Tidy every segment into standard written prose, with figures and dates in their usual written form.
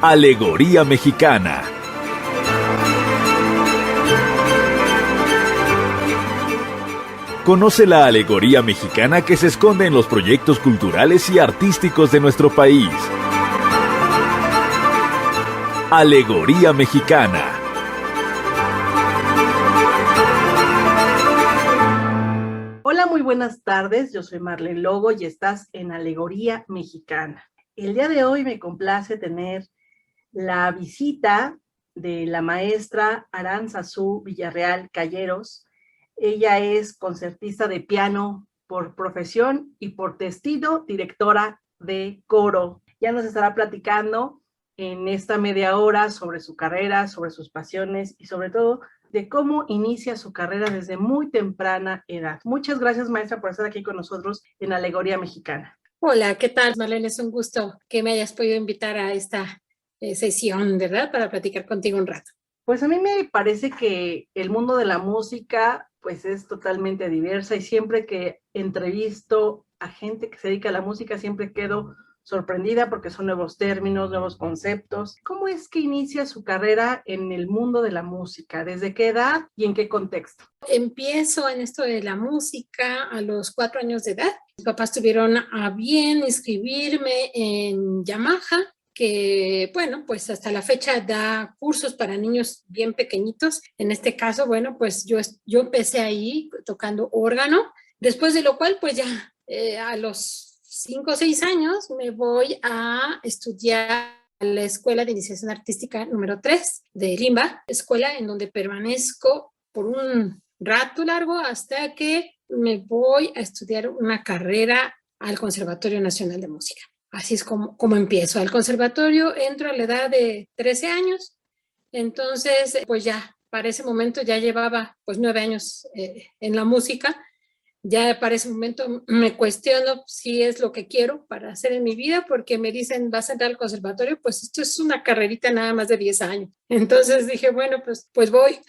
Alegoría Mexicana. Conoce la alegoría mexicana que se esconde en los proyectos culturales y artísticos de nuestro país. Alegoría Mexicana. Hola, muy buenas tardes. Yo soy Marlene Logo y estás en Alegoría Mexicana. El día de hoy me complace tener la visita de la maestra Aranzazú Villarreal Calleros. Ella es concertista de piano por profesión y por destino, directora de coro. Ya nos estará platicando en esta media hora sobre su carrera, sobre sus pasiones y sobre todo de cómo inicia su carrera desde muy temprana edad. Muchas gracias, maestra, por estar aquí con nosotros en Alegoría Mexicana. Hola, ¿qué tal, Marlene? Es un gusto que me hayas podido invitar a esta sesión, ¿verdad? Para platicar contigo un rato. Pues a mí me parece que el mundo de la música pues es totalmente diversa y siempre que entrevisto a gente que se dedica a la música siempre quedo sorprendida porque son nuevos términos, nuevos conceptos. ¿Cómo es que inicia su carrera en el mundo de la música? ¿Desde qué edad y en qué contexto? Empiezo en esto de la música a los 4 años de edad. Mis papás tuvieron a bien inscribirme en Yamaha, que, bueno, pues hasta la fecha da cursos para niños bien pequeñitos. En este caso, bueno, pues yo empecé ahí tocando órgano, después de lo cual, pues ya a los 5 o 6 años me voy a estudiar a la Escuela de Iniciación Artística número 3 de Limba, escuela en donde permanezco por un rato largo hasta que me voy a estudiar una carrera al Conservatorio Nacional de Música. Así es como empiezo. Al conservatorio entro a la edad de 13 años, entonces pues ya para ese momento ya llevaba pues 9 años en la música. Ya para ese momento me cuestiono si es lo que quiero para hacer en mi vida, porque me dicen, vas a entrar al conservatorio, pues esto es una carrerita nada más de 10 años. Entonces dije, bueno, pues voy.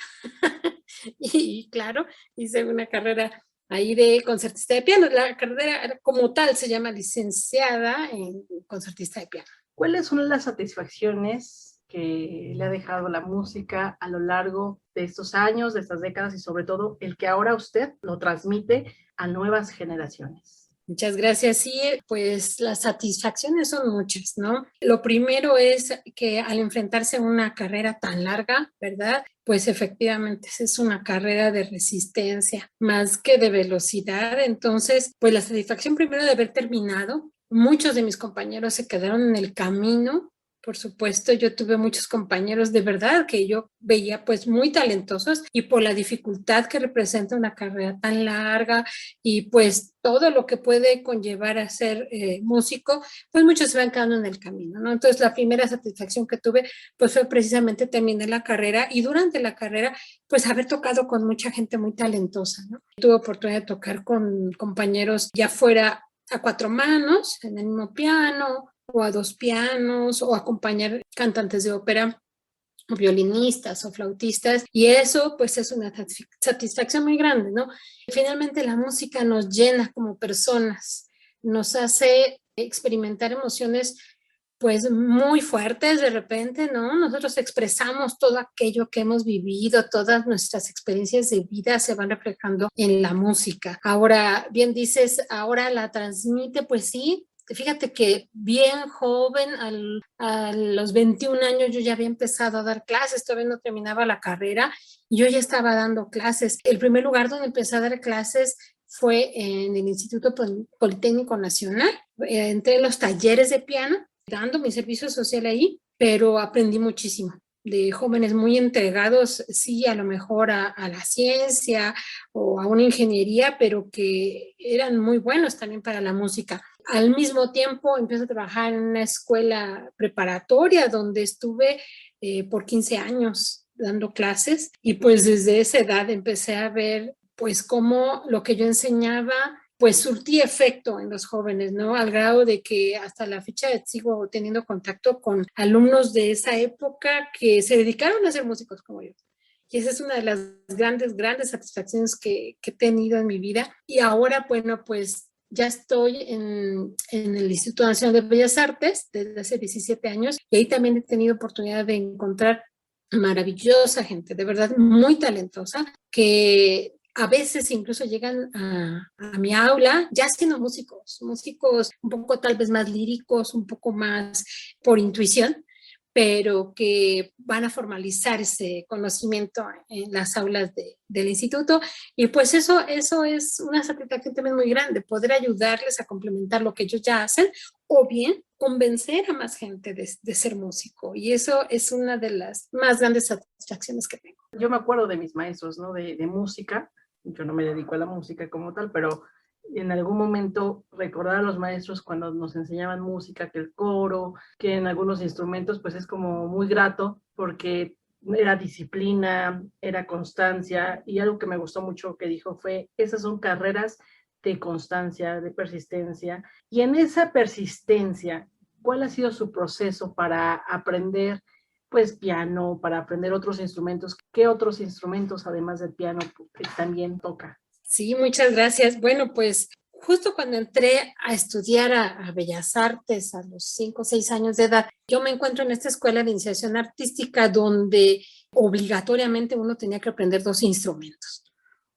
Y claro, hice una carrera ahí de concertista de piano. La carrera como tal se llama licenciada en concertista de piano. ¿Cuáles son las satisfacciones que le ha dejado la música a lo largo de estos años, de estas décadas y sobre todo el que ahora usted lo transmite a nuevas generaciones? Muchas gracias. Sí, pues las satisfacciones son muchas, ¿no? Lo primero es que al enfrentarse a una carrera tan larga, ¿verdad? Pues efectivamente es una carrera de resistencia más que de velocidad. Entonces, pues la satisfacción primero de haber terminado. Muchos de mis compañeros se quedaron en el camino. Por supuesto, yo tuve muchos compañeros de verdad que yo veía pues muy talentosos y por la dificultad que representa una carrera tan larga y pues todo lo que puede conllevar a ser músico, pues muchos se van quedando en el camino, ¿no? Entonces la primera satisfacción que tuve pues fue precisamente terminar la carrera y durante la carrera pues haber tocado con mucha gente muy talentosa, ¿no? Tuve oportunidad de tocar con compañeros ya fuera a 4 manos, en el mismo piano, o a 2 pianos, o acompañar cantantes de ópera, o violinistas, o flautistas, y eso pues es una satisfacción muy grande, ¿no? Finalmente la música nos llena como personas, nos hace experimentar emociones pues muy fuertes de repente, ¿no? Nosotros expresamos todo aquello que hemos vivido, todas nuestras experiencias de vida se van reflejando en la música. Ahora, bien dices, ahora la transmite, pues sí. Fíjate que bien joven, a los 21 años yo ya había empezado a dar clases, todavía no terminaba la carrera, y yo ya estaba dando clases. El primer lugar donde empecé a dar clases fue en el Instituto Politécnico Nacional. Entré en los talleres de piano, dando mi servicio social ahí, pero aprendí muchísimo de jóvenes muy entregados, sí, a lo mejor a la ciencia o a una ingeniería, pero que eran muy buenos también para la música. Al mismo tiempo empecé a trabajar en una escuela preparatoria donde estuve por 15 años dando clases y pues desde esa edad empecé a ver pues cómo lo que yo enseñaba pues surtía efecto en los jóvenes, ¿no? Al grado de que hasta la fecha sigo teniendo contacto con alumnos de esa época que se dedicaron a ser músicos como yo. Y esa es una de las grandes satisfacciones que he tenido en mi vida. Y ahora, bueno, pues ya estoy en el Instituto Nacional de Bellas Artes desde hace 17 años y ahí también he tenido oportunidad de encontrar maravillosa gente, de verdad muy talentosa, que a veces incluso llegan a mi aula ya siendo músicos un poco tal vez más líricos, un poco más por intuición, pero que van a formalizar ese conocimiento en las aulas del instituto. Y pues eso es una satisfacción también muy grande, poder ayudarles a complementar lo que ellos ya hacen o bien convencer a más gente de ser músico. Y eso es una de las más grandes satisfacciones que tengo. Yo me acuerdo de mis maestros, ¿no? De música. Yo no me dedico a la música como tal, pero en algún momento recordar a los maestros cuando nos enseñaban música, que el coro, que en algunos instrumentos, pues es como muy grato porque era disciplina, era constancia, y algo que me gustó mucho que dijo fue, esas son carreras de constancia, de persistencia, y en esa persistencia, ¿cuál ha sido su proceso para aprender pues piano, para aprender otros instrumentos? ¿Qué otros instrumentos además del piano también toca? Sí, muchas gracias. Bueno, pues justo cuando entré a estudiar a Bellas Artes a los 5 o 6 años de edad, yo me encuentro en esta escuela de iniciación artística donde obligatoriamente uno tenía que aprender 2 instrumentos.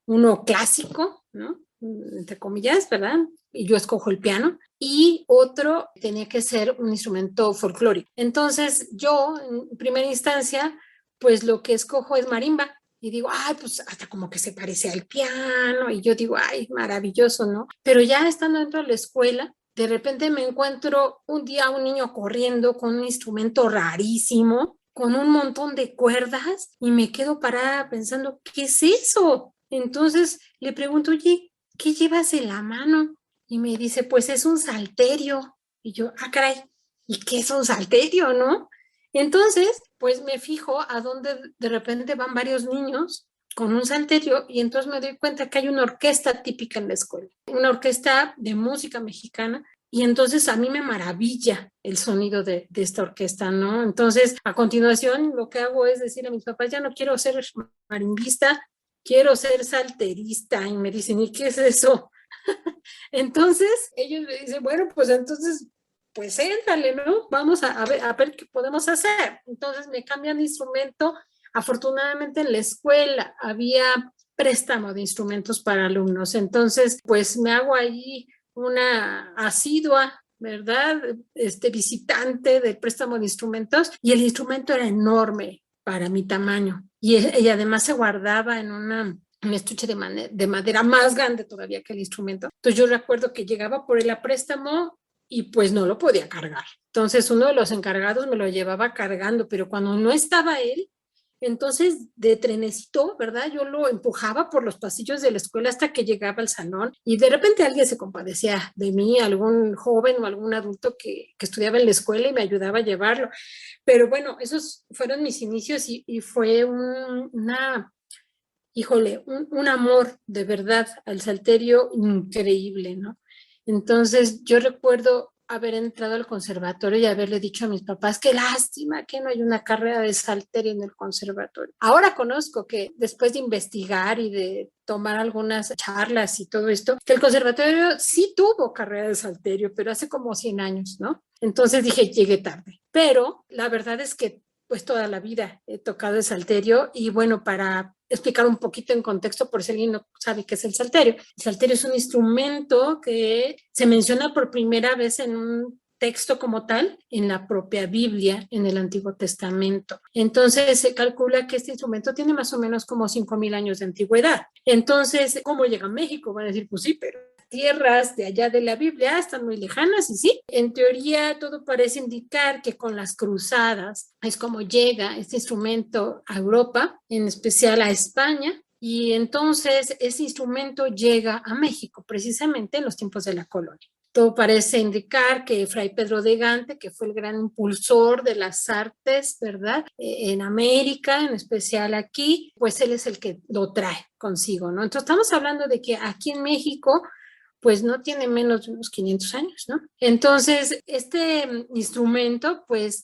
Uno clásico, ¿no? Entre comillas, ¿verdad? Y yo escojo el piano. Y otro tenía que ser un instrumento folclórico. Entonces yo, en primera instancia, pues lo que escojo es marimba. Y digo, ay, pues hasta como que se parece al piano. Y yo digo, ay, maravilloso, ¿no? Pero ya estando dentro de la escuela, de repente me encuentro un día a un niño corriendo con un instrumento rarísimo, con un montón de cuerdas, y me quedo parada pensando, ¿qué es eso? Entonces le pregunto, oye, ¿qué llevas en la mano? Y me dice, pues es un salterio. Y yo, ah, caray, ¿y qué es un salterio, no? Entonces, pues me fijo a dónde de repente van varios niños con un salterio y entonces me doy cuenta que hay una orquesta típica en la escuela, una orquesta de música mexicana. Y entonces a mí me maravilla el sonido de esta orquesta, ¿no? Entonces, a continuación, lo que hago es decir a mis papás, ya no quiero ser marimbista, quiero ser salterista. Y me dicen, ¿y qué es eso? Entonces, ellos me dicen, bueno, pues entonces, pues éntrale, ¿no? Vamos a ver qué podemos hacer. Entonces me cambian de instrumento. Afortunadamente en la escuela había préstamo de instrumentos para alumnos. Entonces, pues me hago ahí una asidua, ¿verdad? Visitante del préstamo de instrumentos, y el instrumento era enorme para mi tamaño. Y además se guardaba en un estuche de madera más grande todavía que el instrumento. Entonces yo recuerdo que llegaba por el préstamo y pues no lo podía cargar. Entonces uno de los encargados me lo llevaba cargando, pero cuando no estaba él, entonces de trenecito, ¿verdad? Yo lo empujaba por los pasillos de la escuela hasta que llegaba al salón, y de repente alguien se compadecía de mí, algún joven o algún adulto que estudiaba en la escuela y me ayudaba a llevarlo. Pero bueno, esos fueron mis inicios y fue híjole, un amor de verdad al salterio increíble, ¿no? Entonces yo recuerdo haber entrado al conservatorio y haberle dicho a mis papás, qué lástima que no hay una carrera de salterio en el conservatorio. Ahora conozco que después de investigar y de tomar algunas charlas y todo esto, que el conservatorio sí tuvo carrera de salterio, pero hace como 100 años, ¿no? Entonces dije, llegué tarde. Pero la verdad es que pues toda la vida he tocado el salterio. Y bueno, para explicar un poquito en contexto por si alguien no sabe qué es el salterio. El salterio es un instrumento que se menciona por primera vez en un texto como tal en la propia Biblia, en el Antiguo Testamento. Entonces se calcula que este instrumento tiene más o menos como 5,000 años de antigüedad. Entonces, ¿cómo llega a México? Van a decir, pues sí, pero tierras de allá de la Biblia están muy lejanas, y sí, en teoría todo parece indicar que con las cruzadas es como llega este instrumento a Europa, en especial a España, y entonces ese instrumento llega a México precisamente en los tiempos de la colonia. Todo parece indicar que Fray Pedro de Gante, que fue el gran impulsor de las artes, ¿verdad? En América, en especial aquí, pues él es el que lo trae consigo, ¿no? Entonces estamos hablando de que aquí en México pues no tiene menos de unos 500 años, ¿no? Entonces, este instrumento, pues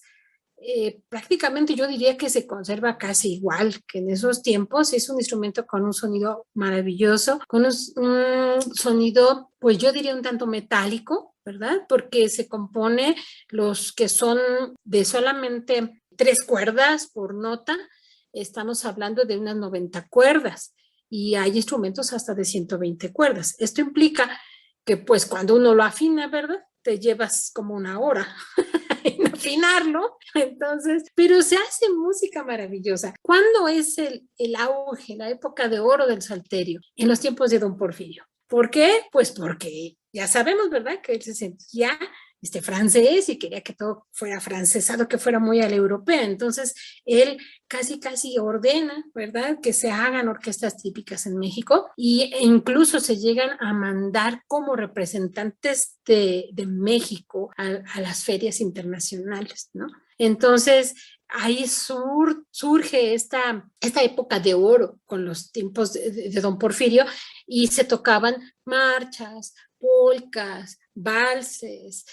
prácticamente yo diría que se conserva casi igual que en esos tiempos. Es un instrumento con un sonido maravilloso, con un sonido, pues yo diría un tanto metálico, ¿verdad? Porque se compone los que son de solamente 3 cuerdas por nota, estamos hablando de unas 90 cuerdas y hay instrumentos hasta de 120 cuerdas. Esto implica que pues cuando uno lo afina, ¿verdad? Te llevas como una hora en afinarlo, entonces, pero se hace música maravillosa. ¿Cuándo es el auge, la época de oro del salterio? En los tiempos de Don Porfirio. ¿Por qué? Pues porque ya sabemos, ¿verdad? Que él se sentía francés y quería que todo fuera francesado, que fuera muy a la europea. Entonces, él casi ordena, ¿verdad? Que se hagan orquestas típicas en México e incluso se llegan a mandar como representantes de México a las ferias internacionales, ¿no? Entonces, ahí surge esta época de oro con los tiempos de Don Porfirio y se tocaban marchas, polcas, valses,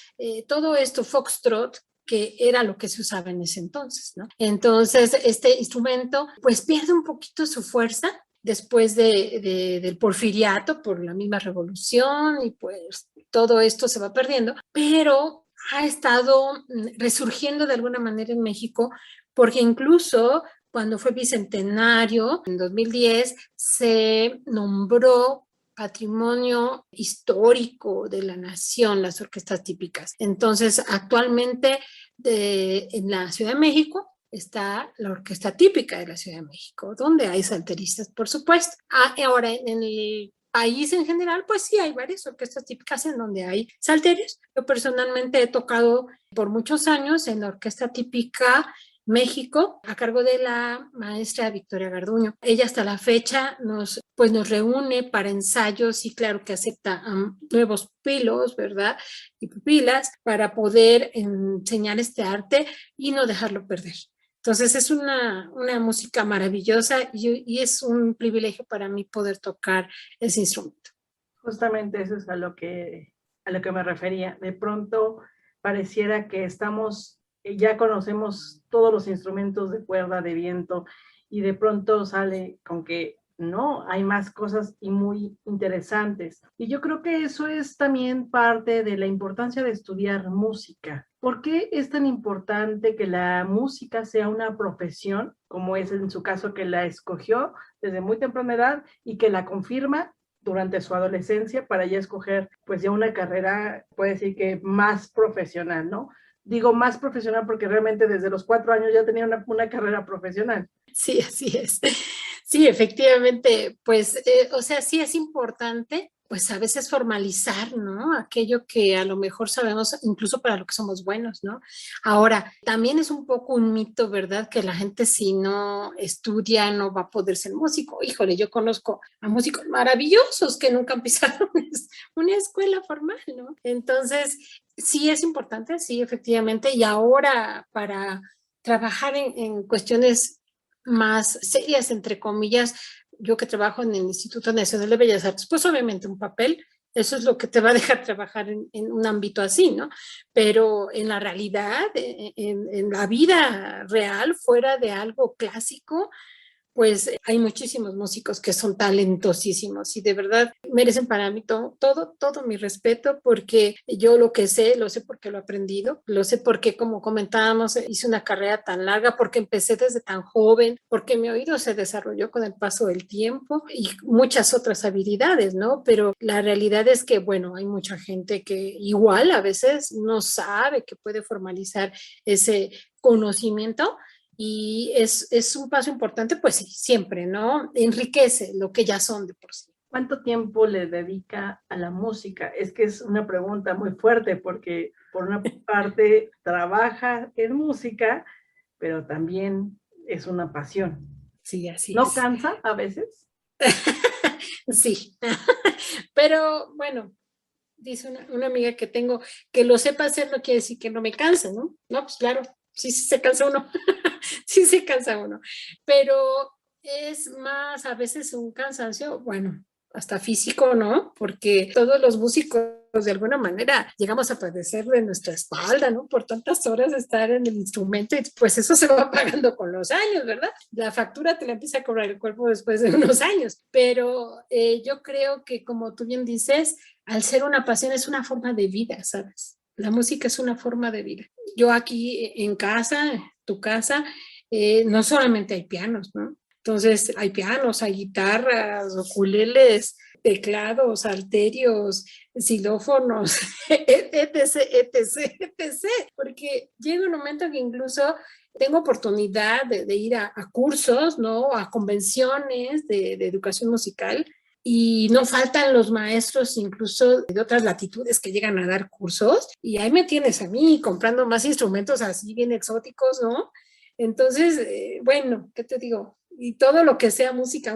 todo esto, foxtrot, que era lo que se usaba en ese entonces, ¿no? Entonces, este instrumento pues pierde un poquito su fuerza después del porfiriato por la misma revolución y pues todo esto se va perdiendo, pero ha estado resurgiendo de alguna manera en México porque incluso cuando fue bicentenario, en 2010, se nombró patrimonio histórico de la nación, las orquestas típicas. Entonces, actualmente en la Ciudad de México está la orquesta típica de la Ciudad de México, donde hay salteristas, por supuesto. Ahora, en el país en general, pues sí, hay varias orquestas típicas en donde hay salterios. Yo personalmente he tocado por muchos años en la orquesta típica México, a cargo de la maestra Victoria Garduño. Ella hasta la fecha nos reúne para ensayos y claro que acepta nuevos pupilos, ¿verdad? Y pupilas para poder enseñar este arte y no dejarlo perder. Entonces es una música maravillosa y es un privilegio para mí poder tocar ese instrumento. Justamente eso es a lo que me refería. De pronto pareciera que ya conocemos todos los instrumentos de cuerda, de viento, y de pronto sale con que no, hay más cosas y muy interesantes. Y yo creo que eso es también parte de la importancia de estudiar música. ¿Por qué es tan importante que la música sea una profesión, como es en su caso que la escogió desde muy temprana edad y que la confirma durante su adolescencia para ya escoger pues ya una carrera, puede decir que más profesional, ¿no? Digo más profesional porque realmente desde los 4 años ya tenía una carrera profesional. Sí, así es. Sí, efectivamente, pues, o sea, sí es importante, pues a veces formalizar, ¿no? Aquello que a lo mejor sabemos incluso para lo que somos buenos, ¿no? Ahora, también es un poco un mito, ¿verdad? Que la gente si no estudia no va a poder ser músico. Híjole, yo conozco a músicos maravillosos que nunca han pisado una escuela formal, ¿no? Entonces, sí es importante, sí, efectivamente, y ahora para trabajar en cuestiones más serias, entre comillas, yo que trabajo en el Instituto Nacional de Bellas Artes, pues obviamente un papel, eso es lo que te va a dejar trabajar en un ámbito así, ¿no? Pero en la realidad, en la vida real, fuera de algo clásico, pues hay muchísimos músicos que son talentosísimos y de verdad merecen para mí todo mi respeto porque yo lo que sé, lo sé porque lo he aprendido, lo sé porque como comentábamos, hice una carrera tan larga, porque empecé desde tan joven, porque mi oído se desarrolló con el paso del tiempo y muchas otras habilidades, ¿no? Pero la realidad es que, bueno, hay mucha gente que igual a veces no sabe que puede formalizar ese conocimiento y es un paso importante, pues sí, siempre, ¿no? Enriquece lo que ya son de por sí. ¿Cuánto tiempo le dedica a la música? Es que es una pregunta muy fuerte porque por una parte trabaja en música, pero también es una pasión. Sí, así ¿No es. cansa a veces? Sí, pero bueno, dice una amiga que tengo, que lo sepa hacer no quiere decir que no me canse, ¿no? No, pues claro, sí se cansa uno, sí se cansa uno, pero es más a veces un cansancio, bueno, hasta físico, ¿no? Porque todos los músicos de alguna manera llegamos a padecer de nuestra espalda, ¿no? Por tantas horas de estar en el instrumento y pues eso se va pagando con los años, ¿verdad? La factura te la empieza a cobrar el cuerpo después de unos años, pero yo creo que como tú bien dices, al ser una pasión es una forma de vida, ¿sabes? La música es una forma de vida. Yo aquí en casa, tu casa, no solamente hay pianos, ¿no? Entonces hay pianos, hay guitarras, ukuleles, teclados, alterios, xilófonos, etc, etc, etc. Porque llega un momento que incluso tengo oportunidad de ir a cursos, ¿no? A convenciones de educación musical. Y no faltan los maestros incluso de otras latitudes que llegan a dar cursos. Y ahí me tienes a mí comprando más instrumentos así bien exóticos, ¿no? Entonces, bueno, ¿qué te digo? Y todo lo que sea música,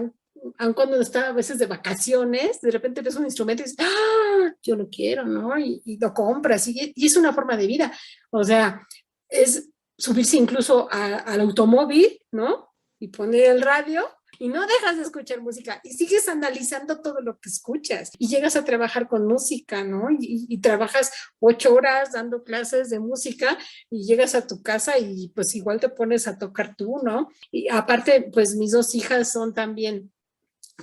aun cuando está a veces de vacaciones, de repente ves un instrumento y dices, ¡ah! Yo lo quiero, ¿no? Y lo compras, y es una forma de vida. O sea, es subirse incluso al automóvil, ¿no? Y poner el radio y no dejas de escuchar música y sigues analizando todo lo que escuchas y llegas a trabajar con música, ¿no? Y trabajas 8 horas dando clases de música y llegas a tu casa y pues igual te pones a tocar tú, ¿no? Y aparte, pues mis 2 hijas son también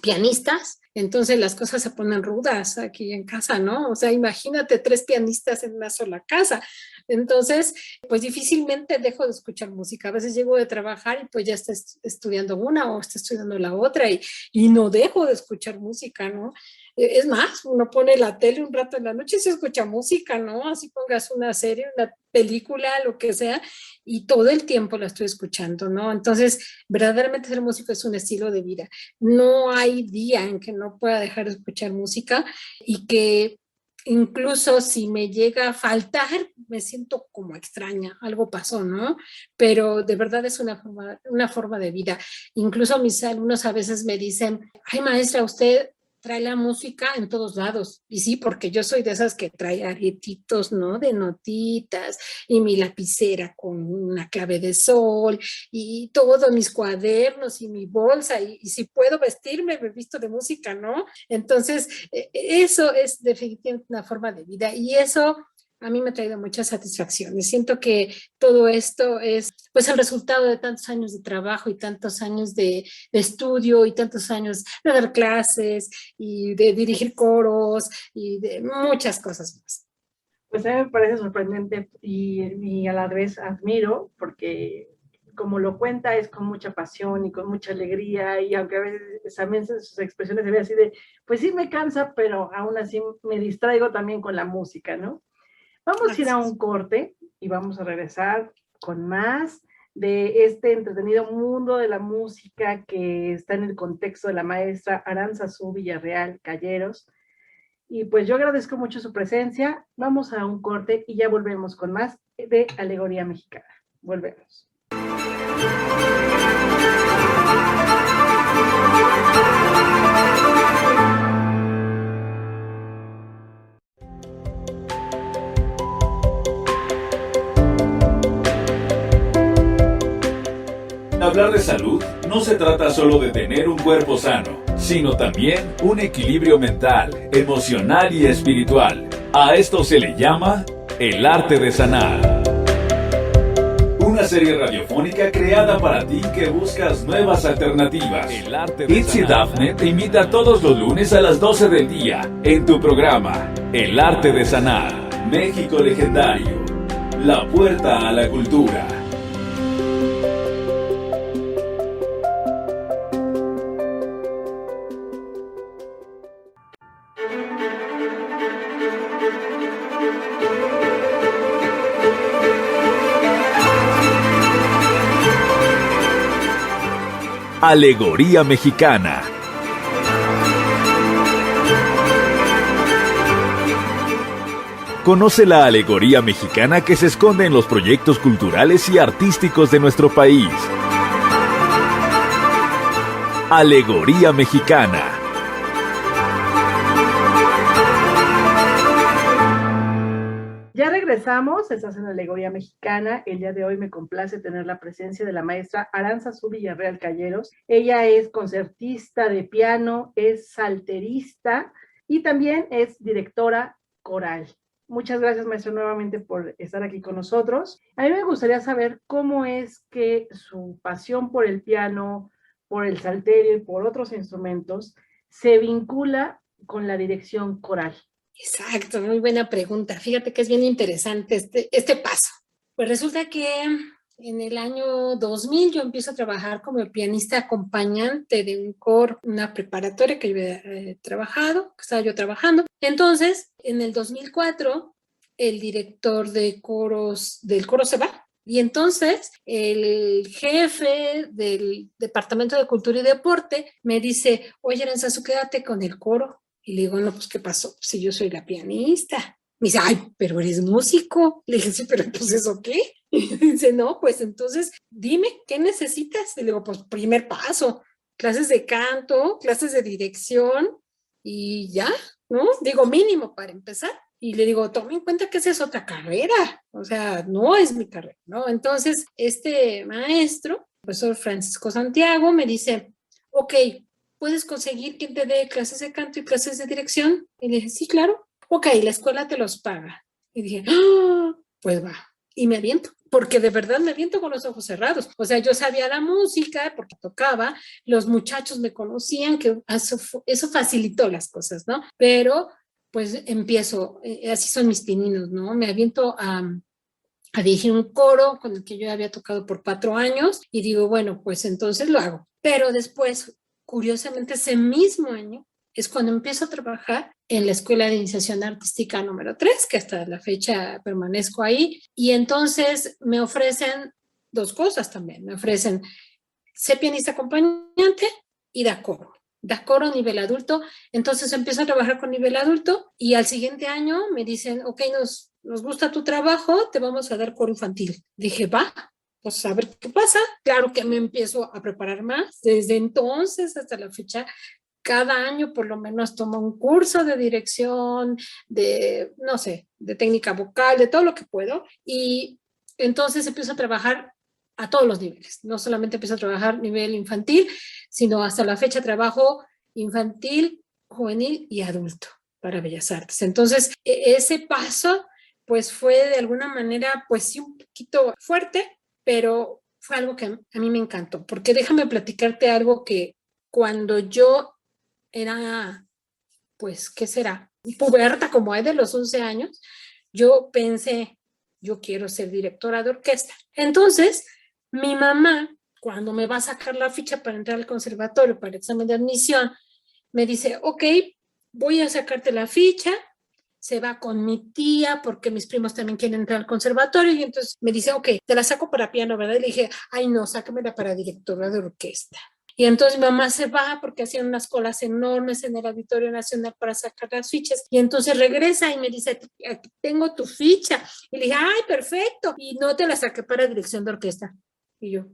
pianistas, entonces las cosas se ponen rudas aquí en casa, ¿no? O sea, imagínate 3 pianistas en una sola casa. Entonces, pues difícilmente dejo de escuchar música. A veces llego de trabajar y pues ya está estudiando una o está estudiando la otra y no dejo de escuchar música, ¿no? Es más, uno pone la tele un rato en la noche y se escucha música, ¿no? Así pongas una serie, una película, lo que sea, y todo el tiempo la estoy escuchando, ¿no? Entonces, verdaderamente ser músico es un estilo de vida. No hay día en que no pueda dejar de escuchar música y que incluso si me llega a faltar, me siento como extraña, algo pasó, ¿no? Pero de verdad es una forma de vida. Incluso mis alumnos a veces me dicen, ay maestra, usted trae la música en todos lados. Y sí, porque yo soy de esas que trae aretitos, ¿no? De notitas y mi lapicera con una clave de sol y todos mis cuadernos y mi bolsa y si puedo vestirme, me visto de música, ¿no? Entonces, eso es definitivamente una forma de vida y eso a mí me ha traído muchas satisfacciones. Siento que todo esto es pues el resultado de tantos años de trabajo y tantos años de estudio y tantos años de dar clases y de dirigir coros y de muchas cosas más. Pues a mí me parece sorprendente y a la vez admiro porque como lo cuenta es con mucha pasión y con mucha alegría y aunque a veces también sus expresiones se ven así de, pues sí me cansa, pero aún así me distraigo también con la música, ¿no? Vamos a ir a un corte y vamos a regresar con más de este entretenido mundo de la música que está en el contexto de la maestra Aranzazú Villarreal Calleros. Y pues yo agradezco mucho su presencia. Vamos a un corte y ya volvemos con más de Alegoría Mexicana. Volvemos. Hablar de salud no se trata solo de tener un cuerpo sano, sino también un equilibrio mental, emocional y espiritual. A esto se le llama el arte de sanar. Una serie radiofónica creada para ti que buscas nuevas alternativas. Itzy Dafne te invita todos los lunes a las 12 del día en tu programa El Arte de Sanar, México Legendario, la puerta a la cultura. Alegoría Mexicana. Conoce la alegoría mexicana que se esconde en los proyectos culturales y artísticos de nuestro país. Alegoría Mexicana. Ya regresamos, estás en la Alegoría Mexicana. El día de hoy me complace tener la presencia de la maestra Arantzazu Villarreal Calleros. Ella es concertista de piano, es salterista y también es directora coral. Muchas gracias, maestra, nuevamente por estar aquí con nosotros. A mí me gustaría saber cómo es que su pasión por el piano, por el salterio y por otros instrumentos se vincula con la dirección coral. Exacto, muy buena pregunta. Fíjate que es bien interesante este paso. Pues resulta que en el año 2000 yo empiezo a trabajar como pianista acompañante de un coro, una preparatoria que yo había trabajado, que estaba yo trabajando. Entonces, en el 2004, el director de coros del coro se va. Y entonces el jefe del Departamento de Cultura y Deporte me dice, oye, Arantzazu, quédate con el coro. Y le digo, no, pues, ¿qué pasó? Si yo soy la pianista. Me dice, ay, pero eres músico. Le dije, sí, pero pues, ¿eso qué? Y dice, no, pues entonces, dime, ¿qué necesitas? Y le digo, pues, primer paso, clases de canto, clases de dirección y ya, ¿no? Digo, mínimo para empezar. Y le digo, tome en cuenta que esa es otra carrera. O sea, no es mi carrera, ¿no? Entonces, este maestro, profesor Francisco Santiago, me dice, ok, ¿puedes conseguir quien te dé clases de canto y clases de dirección? Y le dije, sí, claro. Ok, la escuela te los paga. Y dije, ¡ah! Pues va. Y me aviento, porque de verdad me aviento con los ojos cerrados. O sea, yo sabía la música porque tocaba, los muchachos me conocían, que eso facilitó las cosas, ¿no? Pero pues empiezo, así son mis pininos, ¿no? Me aviento a dirigir un coro con el que yo había tocado por 4 años y digo, bueno, pues entonces lo hago. Pero después, curiosamente, ese mismo año es cuando empiezo a trabajar en la Escuela de Iniciación Artística número 3, que hasta la fecha permanezco ahí. Y entonces me ofrecen 2 cosas también. Me ofrecen ser pianista acompañante y da coro a nivel adulto. Entonces empiezo a trabajar con nivel adulto y al siguiente año me dicen, ok, nos gusta tu trabajo, te vamos a dar coro infantil. Dije, va, pues a ver qué pasa. Claro que me empiezo a preparar más. Desde entonces hasta la fecha, cada año por lo menos tomo un curso de dirección, de, no sé, de técnica vocal, de todo lo que puedo. Y entonces empiezo a trabajar a todos los niveles. No solamente empiezo a trabajar a nivel infantil, sino hasta la fecha trabajo infantil, juvenil y adulto para Bellas Artes. Entonces, ese paso, pues fue de alguna manera, pues sí, un poquito fuerte, pero fue algo que a mí me encantó, porque déjame platicarte algo que cuando yo era, pues, ¿qué será? Puberta, como es de los 11 años, yo pensé, yo quiero ser directora de orquesta. Entonces, mi mamá, cuando me va a sacar la ficha para entrar al conservatorio, para el examen de admisión, me dice, ok, voy a sacarte la ficha, se va con mi tía porque mis primos también quieren entrar al conservatorio y entonces me dice, ok, te la saco para piano, ¿verdad? Y le dije, ay no, sácamela para directora de orquesta. Y entonces mi mamá se va porque hacían unas colas enormes en el Auditorio Nacional para sacar las fichas. Y entonces regresa y me dice, aquí tengo tu ficha. Y le dije, ay, perfecto. Y no te la saqué para dirección de orquesta. Y yo,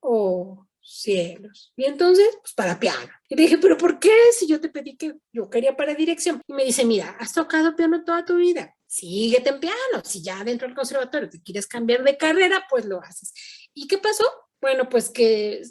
oh, cielos. Y entonces, pues para piano. Y le dije, pero ¿por qué? Si yo te pedí que yo quería para dirección. Y me dice, mira, has tocado piano toda tu vida. Síguete en piano. Si ya dentro del conservatorio te quieres cambiar de carrera, pues lo haces. ¿Y qué pasó? Bueno, pues que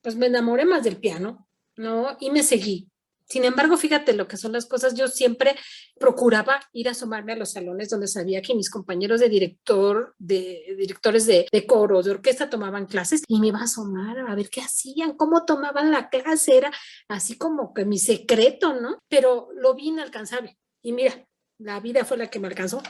pues me enamoré más del piano, ¿no? Y me seguí. Sin embargo, fíjate lo que son las cosas. Yo siempre procuraba ir a asomarme a los salones donde sabía que mis compañeros de directores de coro, de orquesta tomaban clases y me iba a asomar a ver qué hacían, cómo tomaban la clase. Era así como que mi secreto, ¿no? Pero lo vi inalcanzable. Y mira, la vida fue la que me alcanzó,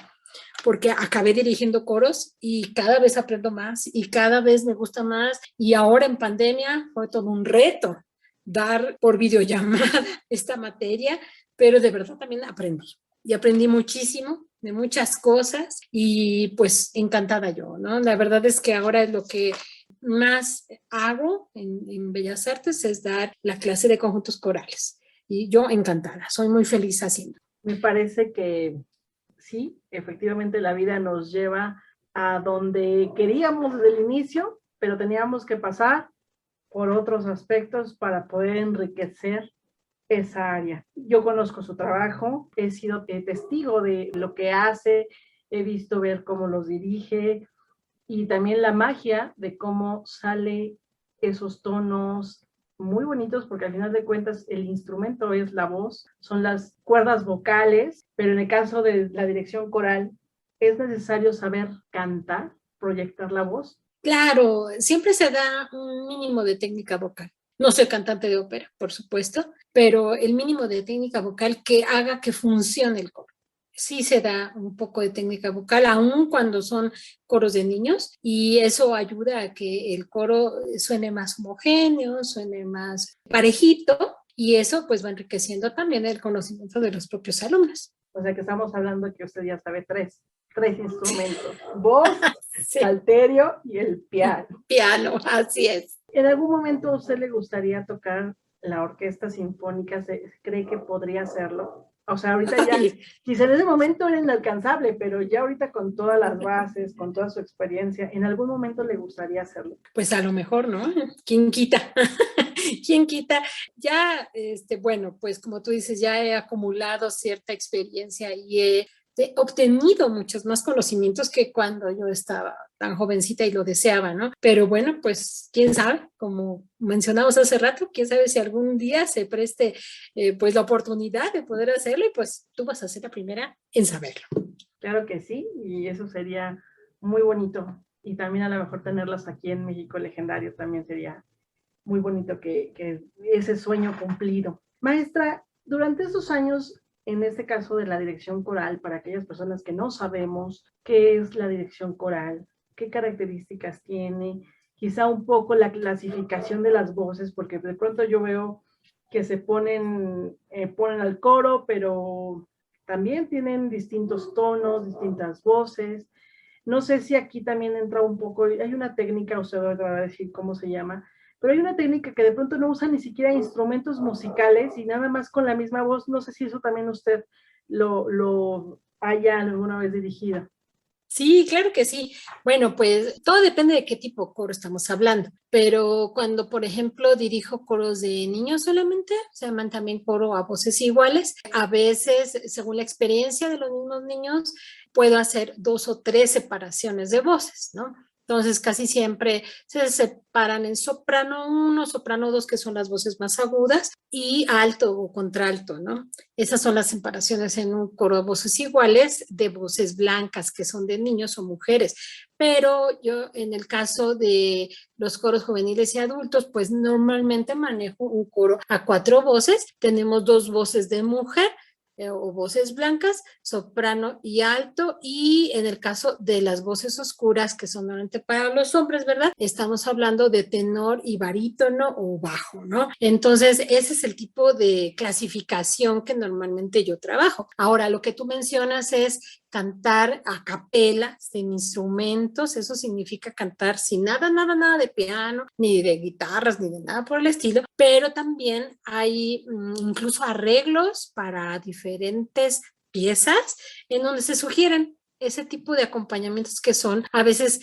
porque acabé dirigiendo coros y cada vez aprendo más y cada vez me gusta más. Y ahora en pandemia fue todo un reto dar por videollamada esta materia, pero de verdad también aprendí. Y aprendí muchísimo de muchas cosas y pues encantada yo, ¿no? La verdad es que ahora es lo que más hago en Bellas Artes es dar la clase de conjuntos corales. Y yo encantada, soy muy feliz haciendo. Me parece que sí, efectivamente la vida nos lleva a donde queríamos desde el inicio, pero teníamos que pasar por otros aspectos para poder enriquecer esa área. Yo conozco su trabajo, he sido testigo de lo que hace, he visto ver cómo los dirige y también la magia de cómo sale esos tonos muy bonitos, porque al final de cuentas el instrumento es la voz, son las cuerdas vocales, pero en el caso de la dirección coral es necesario saber cantar, proyectar la voz. Claro, siempre se da un mínimo de técnica vocal. No soy cantante de ópera, por supuesto, pero el mínimo de técnica vocal que haga que funcione el coro. Sí se da un poco de técnica vocal, aun cuando son coros de niños, y eso ayuda a que el coro suene más homogéneo, suene más parejito, y eso pues va enriqueciendo también el conocimiento de los propios alumnos. O sea que estamos hablando de que usted ya sabe tres instrumentos: voz, Sí. salterio y el piano. Piano, así es. ¿En algún momento a usted le gustaría tocar la orquesta sinfónica? ¿Se cree que podría hacerlo? O sea, ahorita ya, quizá en ese momento era inalcanzable, pero ya ahorita con todas las bases, con toda su experiencia, ¿en algún momento le gustaría hacerlo? Pues a lo mejor, ¿no? ¿Quién quita? ¿Quién quita? Ya, bueno, pues como tú dices, ya he acumulado cierta experiencia y he obtenido muchos más conocimientos que cuando yo estaba tan jovencita y lo deseaba, ¿no? Pero bueno, pues quién sabe, como mencionamos hace rato, quién sabe si algún día se preste pues la oportunidad de poder hacerlo y pues tú vas a ser la primera en saberlo. Claro que sí, y eso sería muy bonito. Y también a lo mejor tenerlas aquí en México Legendario también sería muy bonito que ese sueño cumplido. Maestra, durante esos años, en este caso de la dirección coral, para aquellas personas que no sabemos qué es la dirección coral, qué características tiene, quizá un poco la clasificación de las voces, porque de pronto yo veo que se ponen al coro, pero también tienen distintos tonos, distintas voces. No sé si aquí también entra un poco, hay una técnica, usted va a decir cómo se llama, pero hay una técnica que de pronto no usa ni siquiera instrumentos musicales y nada más con la misma voz. No sé si eso también usted lo haya alguna vez dirigido. Sí, claro que sí. Bueno, pues todo depende de qué tipo de coro estamos hablando, pero cuando, por ejemplo, dirijo coros de niños solamente, se llaman también coro a voces iguales. A veces, según la experiencia de los mismos niños, puedo hacer 2 o 3 separaciones de voces, ¿no? Entonces, casi siempre se separan en soprano 1, soprano 2, que son las voces más agudas, y alto o contralto, ¿no? Esas son las separaciones en un coro de voces iguales de voces blancas, que son de niños o mujeres. Pero yo, en el caso de los coros juveniles y adultos, pues normalmente manejo un coro a 4 voces. Tenemos 2 voces de mujer, o voces blancas, soprano y alto, y en el caso de las voces oscuras, que son normalmente para los hombres, ¿verdad? Estamos hablando de tenor y barítono o bajo, ¿no? Entonces, ese es el tipo de clasificación que normalmente yo trabajo. Ahora, lo que tú mencionas es cantar a capela, sin instrumentos. Eso significa cantar sin nada de piano, ni de guitarras, ni de nada por el estilo, pero también hay incluso arreglos para diferentes piezas en donde se sugieren ese tipo de acompañamientos que son a veces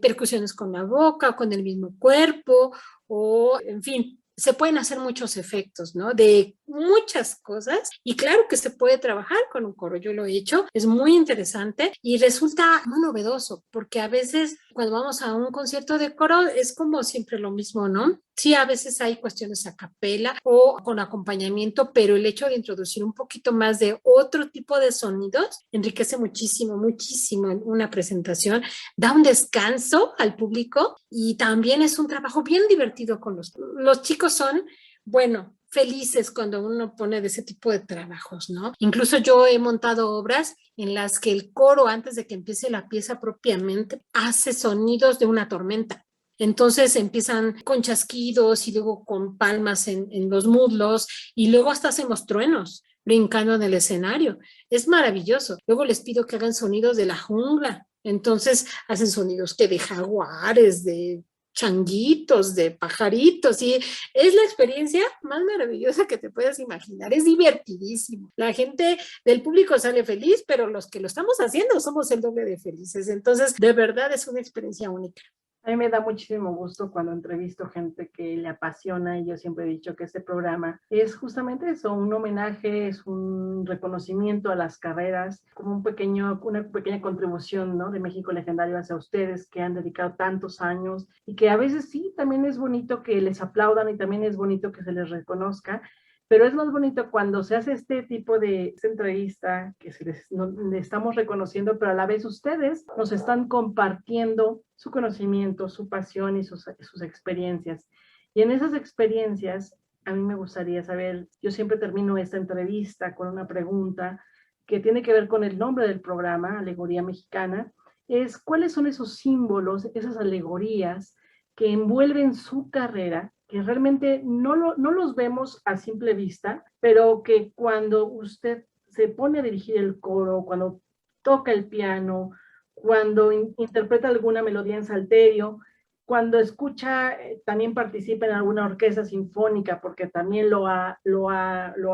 percusiones con la boca o con el mismo cuerpo, o en fin, se pueden hacer muchos efectos, ¿no? De muchas cosas, y claro que se puede trabajar con un coro. Yo lo he hecho, es muy interesante y resulta muy novedoso, porque a veces cuando vamos a un concierto de coro es como siempre lo mismo, ¿no? Sí, a veces hay cuestiones a capela o con acompañamiento, pero el hecho de introducir un poquito más de otro tipo de sonidos enriquece muchísimo, muchísimo una presentación, da un descanso al público y también es un trabajo bien divertido con los chicos. Son, bueno, felices cuando uno pone de ese tipo de trabajos, ¿no? Incluso yo he montado obras en las que el coro, antes de que empiece la pieza propiamente, hace sonidos de una tormenta. Entonces empiezan con chasquidos y luego con palmas en los muslos y luego hasta hacemos truenos brincando en el escenario. Es maravilloso. Luego les pido que hagan sonidos de la jungla. Entonces hacen sonidos que de jaguares, de changuitos, de pajaritos, y es la experiencia más maravillosa que te puedas imaginar. Es divertidísimo. La gente del público sale feliz, pero los que lo estamos haciendo somos el doble de felices. Entonces, de verdad es una experiencia única. A mí me da muchísimo gusto cuando entrevisto gente que le apasiona, y yo siempre he dicho que este programa es justamente eso, un homenaje, es un reconocimiento a las carreras, como una pequeña contribución, ¿no?, de México Legendario hacia ustedes que han dedicado tantos años y que a veces sí, también es bonito que les aplaudan y también es bonito que se les reconozca. Pero es más bonito cuando se hace este tipo de entrevista, que le estamos reconociendo, pero a la vez ustedes nos están compartiendo su conocimiento, su pasión y sus experiencias. Y en esas experiencias, a mí me gustaría saber, yo siempre termino esta entrevista con una pregunta que tiene que ver con el nombre del programa, Alegoría Mexicana, es ¿cuáles son esos símbolos, esas alegorías que envuelven su carrera, que realmente no los vemos a simple vista, pero que cuando usted se pone a dirigir el coro, cuando toca el piano, cuando interpreta alguna melodía en salterio, cuando escucha, también participa en alguna orquesta sinfónica, porque también lo ha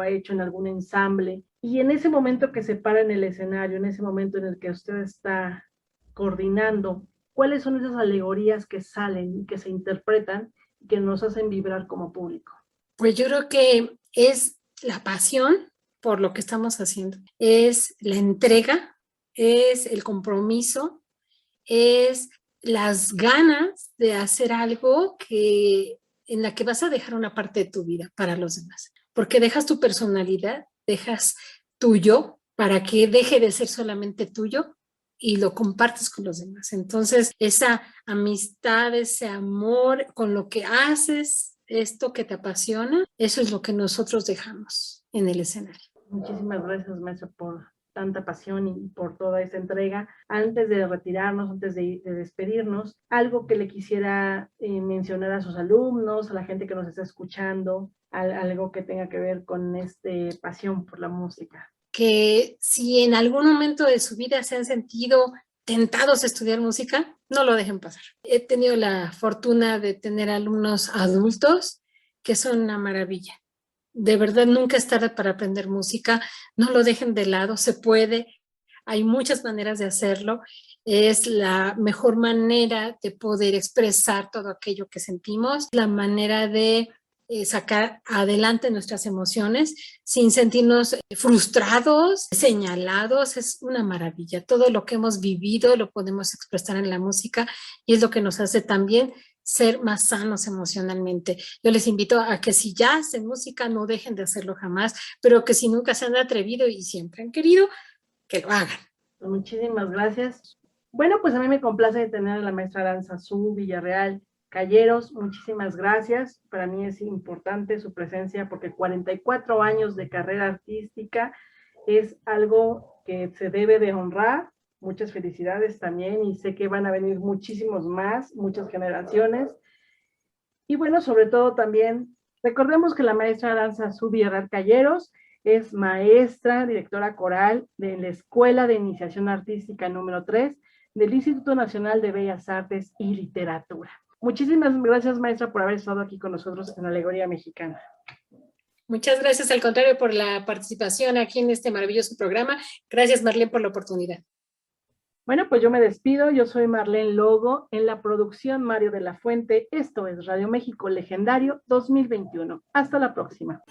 hecho en algún ensamble, y en ese momento que se para en el escenario, en ese momento en el que usted está coordinando, ¿cuáles son esas alegorías que salen y que se interpretan y que nos hacen vibrar como público? Pues yo creo que es la pasión por lo que estamos haciendo, es la entrega, es el compromiso, es las ganas de hacer algo en la que vas a dejar una parte de tu vida para los demás, porque dejas tu personalidad, dejas tu yo para que deje de ser solamente tuyo y lo compartes con los demás. Entonces, esa amistad, ese amor con lo que haces, esto que te apasiona, eso es lo que nosotros dejamos en el escenario. Muchísimas gracias, maestra, por tanta pasión y por toda esa entrega. Antes de retirarnos, antes de despedirnos, algo que le quisiera mencionar a sus alumnos, a la gente que nos está escuchando, algo que tenga que ver con pasión por la música. Que si en algún momento de su vida se han sentido tentados a estudiar música, no lo dejen pasar. He tenido la fortuna de tener alumnos adultos que son una maravilla. De verdad, nunca es tarde para aprender música, no lo dejen de lado, se puede, hay muchas maneras de hacerlo, es la mejor manera de poder expresar todo aquello que sentimos, la manera de sacar adelante nuestras emociones sin sentirnos frustrados, señalados, es una maravilla. Todo lo que hemos vivido lo podemos expresar en la música y es lo que nos hace también ser más sanos emocionalmente. Yo les invito a que si ya hacen música, no dejen de hacerlo jamás, pero que si nunca se han atrevido y siempre han querido, que lo hagan. Muchísimas gracias. Bueno, pues a mí me complace tener a la maestra Aranzazú Villarreal Calleros. Muchísimas gracias. Para mí es importante su presencia porque 44 años de carrera artística es algo que se debe de honrar. Muchas felicidades también y sé que van a venir muchísimos más, muchas generaciones. Y bueno, sobre todo también, recordemos que la maestra Aranzazú Villarreal Calleros es maestra, directora coral de la Escuela de Iniciación Artística número 3 del Instituto Nacional de Bellas Artes y Literatura. Muchísimas gracias, maestra, por haber estado aquí con nosotros en Alegoría Mexicana. Muchas gracias, al contrario, por la participación aquí en este maravilloso programa. Gracias, Marlene, por la oportunidad. Bueno, pues yo me despido. Yo soy Marlene Logo, en la producción Mario de la Fuente. Esto es Radio México Legendario 2021. Hasta la próxima.